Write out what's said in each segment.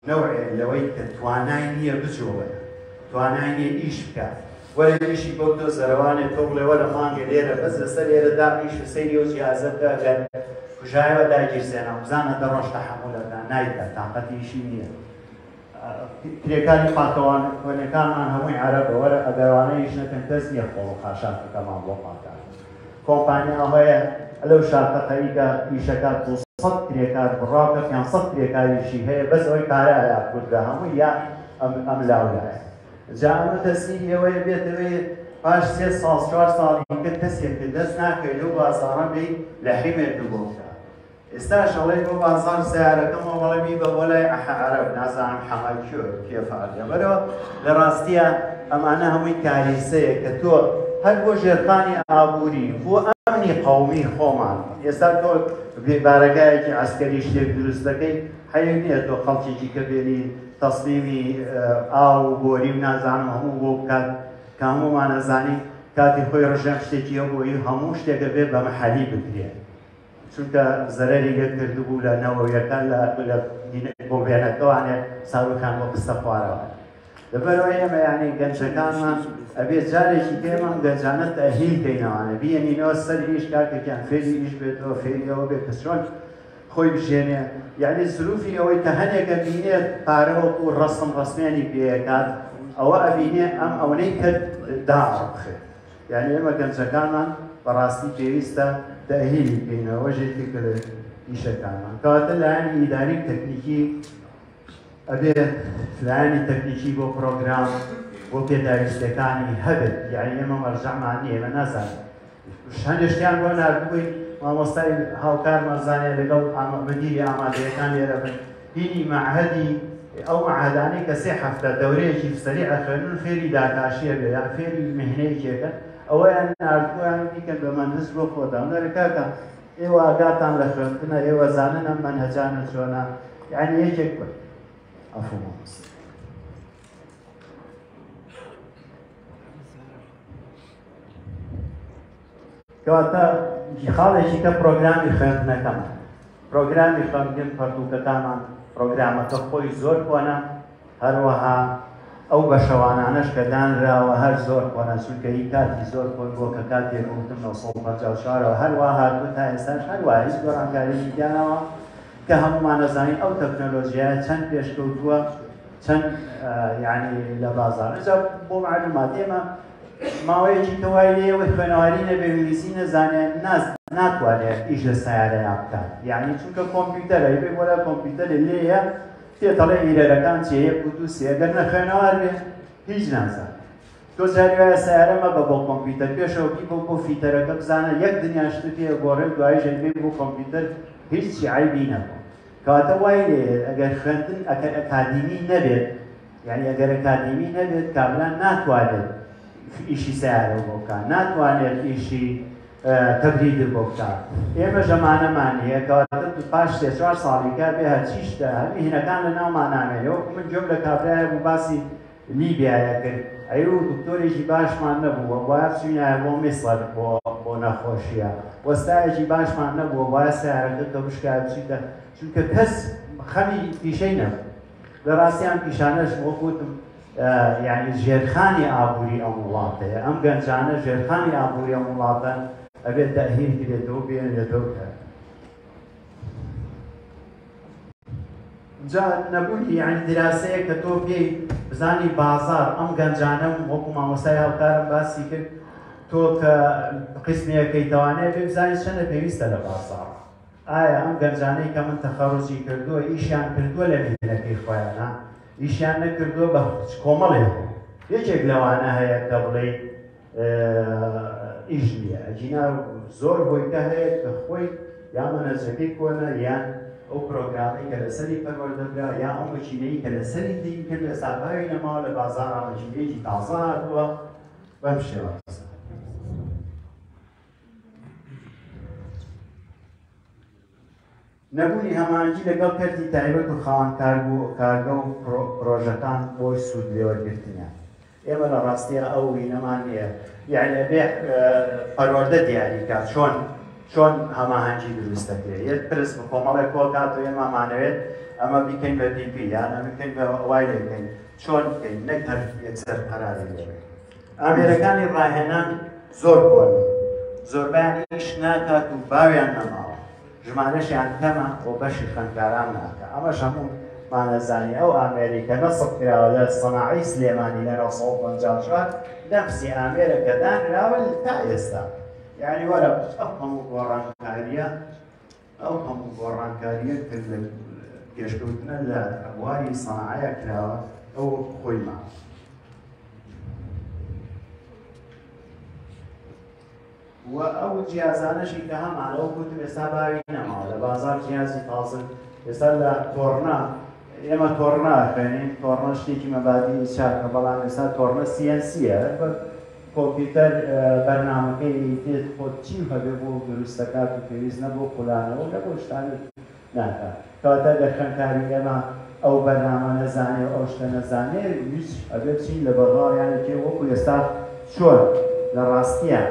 نوعێ لەوەی کە توانای نییە بجۆڵێ، توانای نییە ئیش بکات. وەرە ئیشی بۆ تۆ زەرەوانێت تۆ بڵێ وەرە مانگە لێرە بەس لەسەر لێرە داڕیش سەیری و جیازە بکات کوژایەوە داگیرسێنە بزانە دە ڕۆژ تەحموولەکە نایدات تاقەتی ئیشی نییە. کرێکانی پاکەوانەکانمان هەمووی عەرەبە وەرە ئەگەروانە ئیش نەکەن کەس نییە خۆڵ و خاشاکەکەمان بۆ پاکان. کۆمپانیا هەیە لەو شارتەقەییکە ئیشەکە 200 کرێکار بڕاوکە 500 کرێکاریشی هەیە بەس ئەوەی کارایە کوردە هەمووی یا ئەم لاولایە. جا ئەمە تەسیری ئەوەیە بێتەوەی پاش 3 ساڵ 4 ساڵی کە کەسێکە دەست ناکەی لەو بازاڕە بێ لە حیمێردوو بۆ بکە. ئێستاش ئەڵێ بۆ بازار سیارەکەمەوە بەڵێمی بە بۆ لای عەرەب نازانم حەمای کێفاڵێ بەرەوە لە ڕاستیە ئەمانە هەمووی کاریسەیە کە تۆ هەر بۆ ژێرخانی ئابووری بۆ ئەمنی قەومی خۆمان ئێستا تۆ بارەگایەکی عەسکەری شتێک دروست دەکەی حەیف نییە تۆ خەڵکێکی کە بێنی تەسلیمی ئاو و گۆری و نازانم هەموو بۆ بکات کە هەموومان نەزانی کاتی خۆی ڕژێم شتێکی هەبووی هەموو شتێکە بێ بە مەحەلی بکرێت. چونکە زەرەری لێ کردبوو لە نەوەویەکان بۆ بێنەکەوانێ ساروکان بۆ قستە خوارەوە. لەبەرەوە ئێمە یانی گەنجەکانمان ئەبێت جارێکی پێمان گەنجانە تەهیل بکەینەوانە بیێنینەوە سەر ئیش کاکێکیان فێری ئیش بێتەوە فێریەوە بێت کە چۆن خۆی بژێنێ یعنی سروفی ئەوەی کە هەنێکە بینێت پارەوەکو ڕەسمیانی پێکات ئەوە ئەبینێ ئەم ئەوەی کە داڕبخێت. یعنی ئێمە گەنجەکانمان بەڕاستی پێویستە تەهیلی بکەینەوە ژێتی کرد ئیشەکانمان کەواتە لایەنی ئیداری تەکنیکی ئەبێت لایەنی تەکنیکی بۆ پرۆگرام بۆ پێداویستەکانی هەبێت یعنی ئێمە مەرجەعمان نییە ئێمە نازانین هەندێک شتیان بۆ نردبووین مامۆستای هاوکارمان زانێ لەگەڵ مدیری ئامادەیەکان لێرە بن بینی معهەدی ئەو معهەدانەی کە 3 هەفتە دەورەیەکی سەریع خوێنن فێری داکاشیە بێ یان فێری مهنەیەکێکە ئەوەیان نردبوویان بیکەن بە مەنهج بۆ خۆتان دەرەکاکە ئێوە ئاگاتان لە خوێندنە ئێوە زانن ئەم مەنهەجانە چۆنە یعنی یەکێک بن ئەفووم کەواتە خاڵێکی کە پرۆگرامی خوێندنەکەم پرۆگرامی خوێندن پەرتووکەکانمان پرۆگرامەکە خۆی زۆر کۆنە هەروەها ئەو بەشەوانانەش کە دانراوە هەر زۆر کۆنە چونکە هی کاتی زۆر کۆن بۆ کە کاتێک وتم 1954ەوە هەروەها هاتووە تا ئێستاش هەروەها هیچ گۆڕانکاریی دیانەوە کە هەموومان دەزانین ئەو تەکنۆلۆژیایە چەند پێشکەوتووە چەند یعنی لە بازار ئەجا بۆ معلومات ئێمە ماوەیەکی کەوای لێەوەی خوێنەواری نەبێویستی نەزانێت ناتوانێت ئیش لە سیارەیان بکات یعنی چونکە کۆمپیوتەرە بێ وەرە کۆمپیوتەری لێیە تێتەڵێ ئیرەرەکان چێ 1 و 2 3 ئەگەر نەخوێنەوار بێ هیچ نازان تۆ جاری وایە سیارە مەبە بۆ کۆمپیوتەر پێشەوەکی بۆ فیتەرەکە بزانە یەک دنیا شت پێ گۆڕێت دواییش بێ بۆ کۆمپیوتەر هیچی عیبی نەبوو کەواتە وای لێ ئەگەر خوێندن ئەکادیمی نەبێت یعنی ئەگەر ئەکادیمی نەبێت کاملان ناتوانێت ئیشی سیارە بۆ بکات ناتوانێت ئیشی تەبرید بۆ بکات ئێمە ژەمانەمان هەیە کەواتە پاش 3-4 ساڵیکە بێ هەرچی شتە هەمی هینەکان لە ناومان نامێنەوە من گوێم لە کابرایە بوو باسی لیبیایە کرد ئەی و دکتۆرێکی باشمان نەبووە وایە چوینایە بۆ میسڵەر بۆ نەخۆشیە وەستایەکی باشمان نەبووە وایە سیارەکە کە بشکای بچیتە چونکە کەس خەمی پیشەی نەبوو لە ڕاستیان پیشانەش وەکوتم یعنی ژێرخانی ئابووری ئەم وڵاتەیە ئەم گەنجانە ژێرخانی ئابووری ئەم وڵاتەن ئەبێت تەهیل کرێتەوە بێنێتەوە کە جا نەبوونی یعنی دراسەیە کە تۆ پێی بزانی بازار ئەم گەنجانە وەکو مامۆستای هاوکارم باسی کرد تۆ کە قسمەکەی توانێت پێ بزانی چەندە پێویستە لە بازار ئایا ئەم گەنجانەی کە من تەخەڕوجی کردووە ئیشیان کردووە لە میهنەکەی خۆیانە ئیشیان نەکردووە بە کۆمەڵێ یەکێک لەوانە هەیە کە بڵێ ئیش نییە ئەجینا زۆر هۆیکە هەیە کە خۆی یا مەنەجەکەی کۆنە یان ئەو پرۆگرامی کە لەسەری پەروەردەبرا یا ئەو مەچینەی کە لەسەری دین کرد لە ساباوی نەماوە لە بازاڕا مەچینەیەکی تازە هاتووە بەم شێوە نەبوونی هەمانگی لەگەڵ کەرتی تایبەت و خاوەن کارگە و پرۆژەکان بۆی سوود لێوەرگرتنیان ئێمە لە ڕاستیە ئەو وینەمان نییە یعنی بێ پەروەردە دیاری کات چۆن هەماهەنگی دروست دەکرێت یەک پرس بە کۆمەڵێک کۆڵ کات و ئێمەمانەوێت ئەمە بیکەین بە دیپی یان ئەمە بکەین بە وای لێ بکەین چۆن بکەین نەک هەر یەکسەر قەراری لێبێت. ئامێرەکانی ڕاهێنان زۆر کۆن زۆربیان ئیش ناکات و باویان نەماوە ژمارەشیان کەمە و بەشی خوێندکاران ناکە ئەمەش هەموو مانەزانی ئەو ئامێریکە نەسڵ کراوە لە سەناعی سلێمانی لە 1954 نەفسی ئامێرەکە دانراوە تا ئێستا یعنی وەرە ئەو هەموو گۆڕانکاریە کرد لە پێشکەوتنە لە ئەبواری سەناعەیە کراوە ئەو خۆی ماوە. و ئەو جیازانەشی کە هەمانەوە گوتم ئێستا باوی نەماوە لە بازار جیازی تازە ئێستا لە تۆڕنا ئێمە تۆڕنا خوێنین تۆڕنا شتێکی مەبادی چاکە بەڵام ئێستا تۆڕنا سیەنسیە کۆمپیوتەر بەرنامەکەی دێت خۆت چی هەبێ بۆ دروستەکات و پێویست نەبوو پولانەوە لە بۆ شتانی ناکات کەواتە لە خوێندکاری ئێمە ئەو بەرنامە نەزانێ ئەو شتە نەزانێ هیچ ئەبێت چی لە بەڕاویانێکی وەکو ئێستا چۆن لە ڕاستیە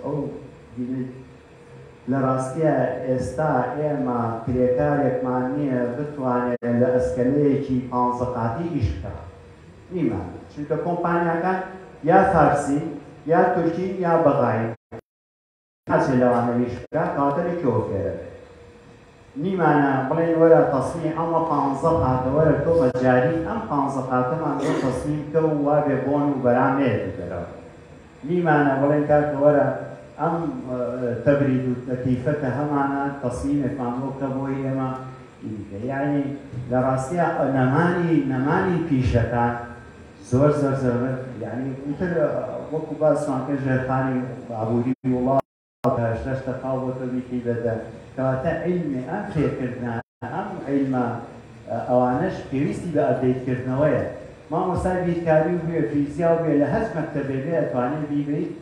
ئەو لە ڕاستیە ئێستا ئێمە کرێکارێکمان نییە بتوانێت لە ئەسکەلەیەکی 15 قاتی ئیش بکات نیمان چونکە کۆمپانیاکان یا فارسی یا تورکی یا بەغایی هەرچی لەوانە ئیش بکات کەواتە لەکوێوە فێرە نیمانە بڵێن وەرە تەسمی ئەمە 15 قاتە وەرە تۆ بەجاری ئەم 15 قاتەمان بۆ تەسمیم بکە و وابێ بۆن و بەرامێت دەرەوە نیمانە بڵێن کاکە وەرە ئەم تەبرید و تەکیفەتە هەمانە تەسمیمێکمان بۆ کە بۆی ئێمە یعنی لە ڕاستیە نەمانی پیشەکان زۆر یعنی وتر وەکو باسمان کرد ژێرخانی ئابووری وڵات 80 قاو بۆ تۆ بیکەی بەدە کەواتە عیلمی ئەم فێرکردنە ئەم عیلمە ئەوانەش پێویستی بە ئەپدەیتکردنەوەیە مامۆستای بیرکاری و بێ فیزیا و بێ لە هەر مەکتەبێ بێ ئەتوانێت بیبیت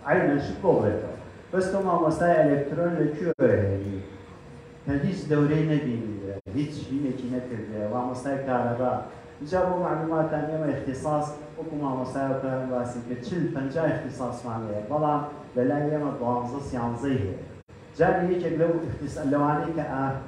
عینەشت بۆ بێتەوە بەس تۆ مامۆستای ئەلکترۆن لەکوێ هێنی کە هیچ دەورەی نەبینی هیچ بینێکی نەکردێ مامۆستای کارەبا اینجا بۆ معلوماتان ئێمە اختصاص وەکو مامۆستایەکە باسی کرد 40-50 اختصاصمان هەیە بەڵام لەلای ئێمە 12-13 هەیە جاری یەکێک لەو لەوانەی کە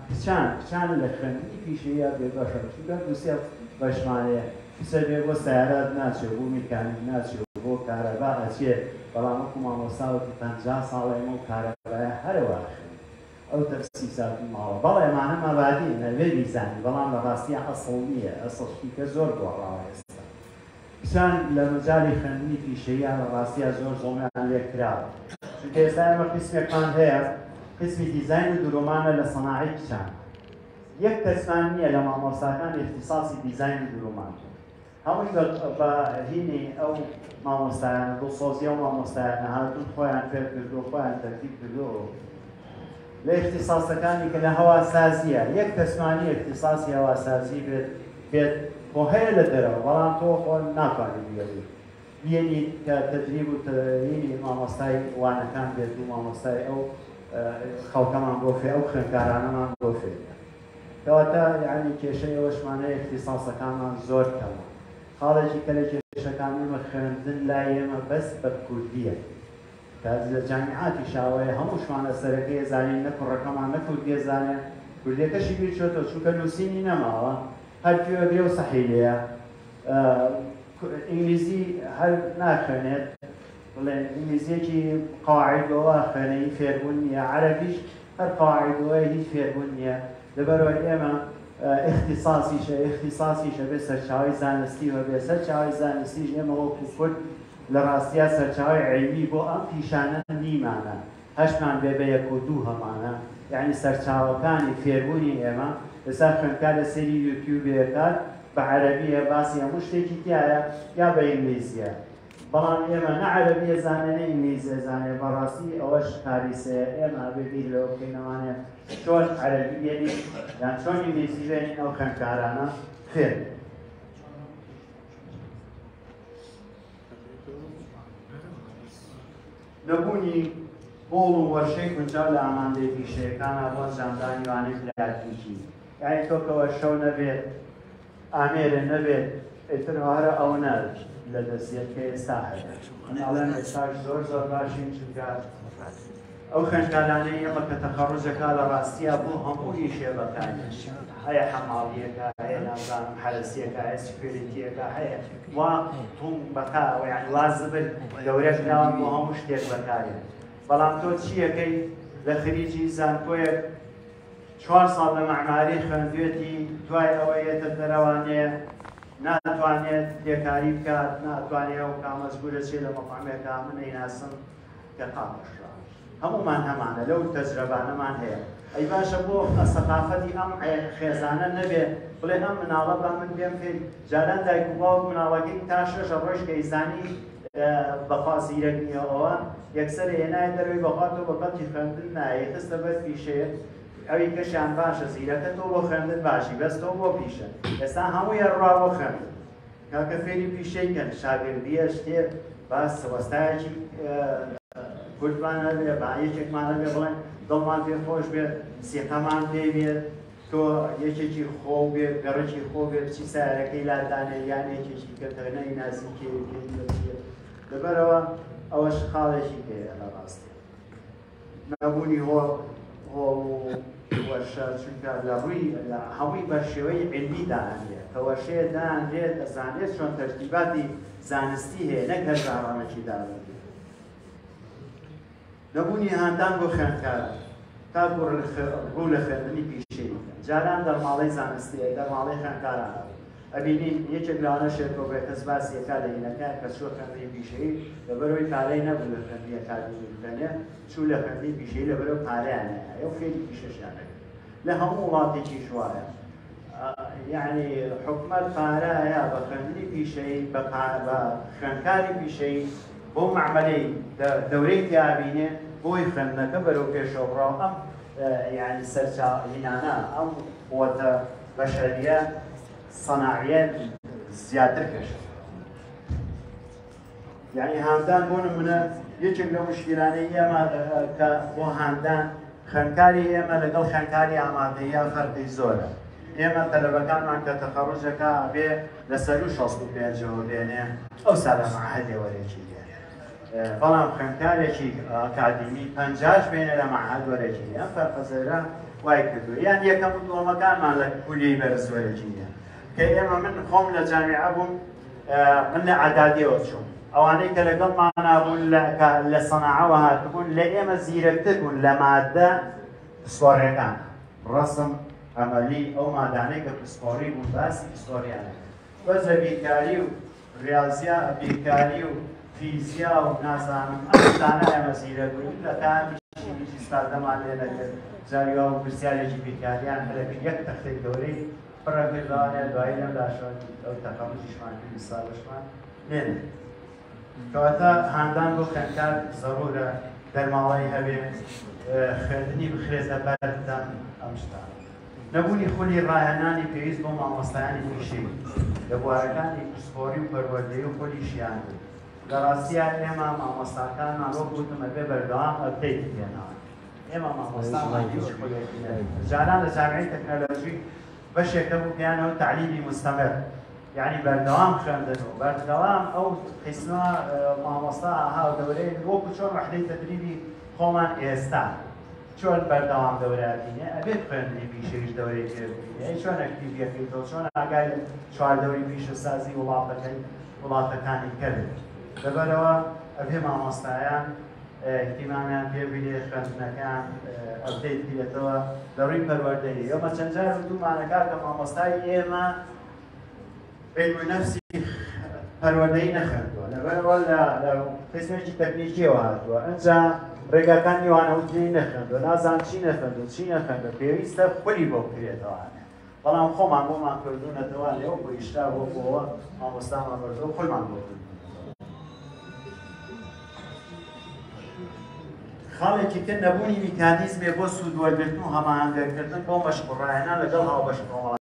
کچان لە خوێندنی پیشەیە بێبەشە چونکە دووسێ بەشمانەیە کچە بێ بۆ سیارات ناچێت بۆ میکانیک ناچێت بۆ کارەبا ئەچێت بەڵام وەکو مامۆستاوەکی 50 ساڵە ئێمە و کارەبایە هەرەوە ئەو تەفسیساتی ماوە بەڵێ ئێمانە مەبادی نەوێ بیزانی بەڵام لە ڕاستیە ئەسڵ نییە ئەسڵشتیکە زۆر گۆڕاوە ئێستا کچان لە مەجای خوێندنی پیشەیە لە ڕاستیە زۆر زۆمیان لێ کراوە چونکە ئێستا ئێمە قسمێکمان هەیە قسمی دیزاین و درومانە لە سەناعی کچان یەک کەسمان نییە لە مامۆستاکان اختصاصی دیزاین و درومان هەمووی بە هینی ئەو مامۆستایانە دڵسۆزی ئەو مامۆستایانە هاتوون خۆیان فێر کردو خۆیان تەرتیب کردو لە اختصاصەکانی کە لە هەواسازیە یەک کەسمانی اختصاصی هەواسازی بێت بۆ هەیە لە دەرەوە بەڵام تۆ خۆ ناتوانێت بێت بێنی کە تەدریب و تەینی مامۆستای وانەکان بێت و مامۆستای ئەو خەڵکەمان بۆ فێ ئەو خوێندکارانەمان بۆ فێ کەواتە یعنی کێشەی ئەوەشمانەیە اختصاصەکانمان زۆر کەمە خاڵێکی کە لە کێشەکانیمە خوێندن لای ئێمە بەس بە کوردیە کات لە جامیعاتی شاوەیە هەمووشمانە سەرەکەی زانین نە کوڕەکەمان نە کوردیە زانێ کوردیەکەشی بیر چۆتەوە چونکە نووسینی نەماوە هەر کوێ بێ و سەحیلەیە ئینگلیزی هەر ناخوێنێت بڵێن ئینگلیزیەکی قاعیدەوە خوێنەی فێربوون نییە عەرەبیش هەر قاعیدەوەی هیچ فێربوون نییە لەبەرەوەی ئێمە اختصاصیشە بێ سەرچاوی زانستی و بێ سەرچاوی زانستیش ئێمە وەکو کورد لە ڕاستیە سەرچاوی عیلمی بۆ ئەم پیشانە نیمانە هەشمان بێ بە 1 و 2 هەمانە یعنی سەرچاوەکانی فێربوونی ئێمە ئێستا خوێندکار لە سەری یوتیوبێکات بە عەرەبیە باسی هەموو شتێکی تایە یا بە ئینگلیزیە بەڵام ئێمە نە عەرەبیە زانێ نە ئینگلیزیە زانێ بەڕاستی ئەوەش کاریسەیە ئێمە بێبیر لەوە بکەینەوانێ چۆن عەرەبی بێنین یان چۆن ئینگلیزی بێنین ئەو خوێندکارانە فێر نەبوونی بۆڵ و وەرشەی گونجاو لە ئامادەی پیشەیەکانە بۆ ئەنجامدانی وانەی پلاتیکی یعنی تۆکەوە شەو نەبێت ئامێرە نەبێت ئیتر هەرە ئەو نەبێت لە دەستێت کە ئێستا هەیە ئەڵێن ئێستاش زۆر باشین چونکە ئەو خوێندکارانەی ئێمە کە تەخەڕوجەکە لە ڕاستیە بۆ هەمووی شێوەکانی هەیە حەماڵیەکە هەیە نازانم حەرەسیەکە هەیە سکیۆریتیەکە هەیە وا توم بەکارەوە یعنی وازبر گەورەش ناوان بۆ هەموو شتێک بەکارێن بەڵام تۆ چیەکەی لە خریجی زانکۆیەک 4 ساڵ لە مەعماری خوێندوێتی دوای ئەوەی ئێتە دەرەوانەیە ناتوانێت تێکاری بکات ناتوانێت ئەو کامەزگورە چێ لە مەقامێکا من نەیناسم کە قاپەشرا هەمومان هەمانە لەو تەجرەبانەمان هەیە ئەی باشە بۆ سەقافەتی ئەم خێزانە نەبێ بڵێ ئەم مناڵە بە من پێم پێ جاران دایک و باوک مناڵەکەی تا 6 ڕۆژ کە ئیزانی بەخوا زیرەک نییەوە یەکسەر هێنای دەروی بەخواتەوە بە قەتی خوێندن نایە خستە بەر پیشەیە ئەوی کەشیان باشە زیرەکە تۆ بۆ خوێندن باشی بەس تۆ بۆ پیشە ئێستا هەمووی ڕوا بۆ خوێندن کاکە فێری پیشەیکەن شاگردیە شتێ باس وەستایەکی کورتمان هەبێ با یەکێکمان هەبێ بڵێن دڵمان پێ خۆش بێت سیقەمان پێ بێت تۆ یەکێکی خۆ بێت گەڕێکی خۆ بێت بچی سیارەکەی لادانێ یان یەکێکی کەتەنەی نازیکێ لەبەرەوە ئەوەش خاڵێکی پێیە لە ڕاستی نەبوونی وەرشە چونکە لە ڕووی هەمووی بە شێوەی علمی داهێت کە وەرشەیە داهێت دەزانێت چۆن تەرتیباتی زانستی هەیە نەک هەر زاڕانێکی داوێت نەبوونی هاندان بۆ خوێندکار تا ڕوو لە خوێندنی پیشەی جاران دەرماڵەی زانستیە دەرماڵەی خوێندکاران ئەبینین یەکێک لەوانە شێرکۆ بێت کەس باسی ئەکا لە هینەکە کە چووە خوێندنی پیشەیی لەبەرەوەی پارەی نەبوو لە خوێندنی ئەکادمی بکەنێ چوو لە خوێندنی پیشەیی لەبەرەوە پارەیان هەیە ئەو فێری پیشەشیان هەیە لە هەموو وڵاتێکی شوایە یعنی حکومەت پارە هەیە بە خوێندنی پیشەیی بە خوێندکاری پیشەیی بۆ معمەلەی دەورەی پیابینێ بۆی خوێندنەکە بەرەو پێشەوڕاو ئەم یعنی سەرچاوینانە ئەم قووەتە بەشەریە سەناعیە زیاتر کەشە یعنی هاندان بۆ نمونە یەکێک لە مشکلانەی ئێمە کە بۆ هاندان خوێندکاری ئێمە لەگەڵ خوێندکاری ئامادەیە فەرقی زۆرە ئێمە تەلەبەکانمان کە تەخەڕوجەکە بێ لەسەر و 65ەوە بێنێ ئەو ساڵە مەعهەدێ وەرێکی بەڵام خوێندکارێکی ئاکادمی 50 بێنێ لە مەعهەد وەرەکی ئەم فەرقە زۆرە وای کردووە یان یەکەم و دووەمەکانمان لە کولیەی بەرز وەرەکی کە ئێمە من خۆم لە جامیعە بووم من لە عەدادیەوە چووم ئەوانەی کە لەگەڵمان بوون لە سەناعەوە هاتبوون لە ئێمە زیرەکتر بوون لە مادە پسپۆڕیەکان ڕەسم ئەمەلی ئەو مادانەی کە پسپۆڕی بوون باسی پسپۆڕیانە وەزە بیرکاری و ریاضیا بیرکاری و فیزیا و نازانم ئەم شتانە ئێمە زیرەک بوون لە کامیشی ستادەمان لێ نەکرد جاریوا و پرسیارێکی بیرکاریان هەرەکە یەک تەختەی گەورەی پڕەکردوانێ دوایی لەم داشۆن ئەو تەخەموشیشمان کرد ساڵشمان لێنێ کەواتە هاندان بۆ خوێندکار زەڕورە دەرماڵەی هەبێ خوێندنی بخرێتە بەردەم ئەم شتان نەبوونی خولی ڕاهێنانی پێویست بۆ مامۆستایانی پیشەی لە بوارەکانی پسپۆڕی و پەروەردەیی و خۆلیشیان بوو لە ڕاستیە ئێمە مامۆستاکانمان وەک گوتم ئەبێ بەردەوام ئەپدەیت بکەنەوە ئێمە مامۆستامان هیچ خولێکی نەبوو جاران لە جامیعەی تەکنۆلۆژی بەشێکە بوو پێیانەوە تعلیمی مستەمر یعنی بەردەوام خوێندن و بەردەوام ئەو قسمە مامۆستا ئاها و دەورەی وەکو چۆن وەحدەی تەدریبی خۆمان ئێستا چۆن بەردەوام دەوراتینێ ئەبێت خوێندنی پیشەویش دەورەی پێبینێ چۆن ئەکتیڤیەکەیتەوە چۆن ئاگای چواردەوری پیشەسازی وڵاتەکانی کەبێت لەبەرەوە ئەبێ مامۆستایان احتیمامیان پێبینێ خوێندنەکان ئەپدەیت بێتەوە لەڕووی پەروەردەیی ئێمە چەند جار دوومانەکات کە مامۆستای ئێمە علم نفسی پەروەردەیی نەخوێندووە لەبەرەوە لە قسمێکی تەکنیکیەوە هاتووە ئەنجا ڕێگاکانی وانەوتنی نەخوێندووە نازان چی نەخوێندووە چی نەخوێندووە پێویستە خولی بۆ بکرێتەوە بەڵام خۆمان بۆمان کردوونەتەوە لێەوە بۆ ئیشتا بۆەوە مامۆستامان بەردەوە خۆمان بۆ کردو خاڵێکی تر نەبوونی میکانیزمێ بۆ سوودوەرگرتن و هەماهەنگەرکردن بۆ مەشقوڕایەنە لەگەڵ هاوبەشکردنەوە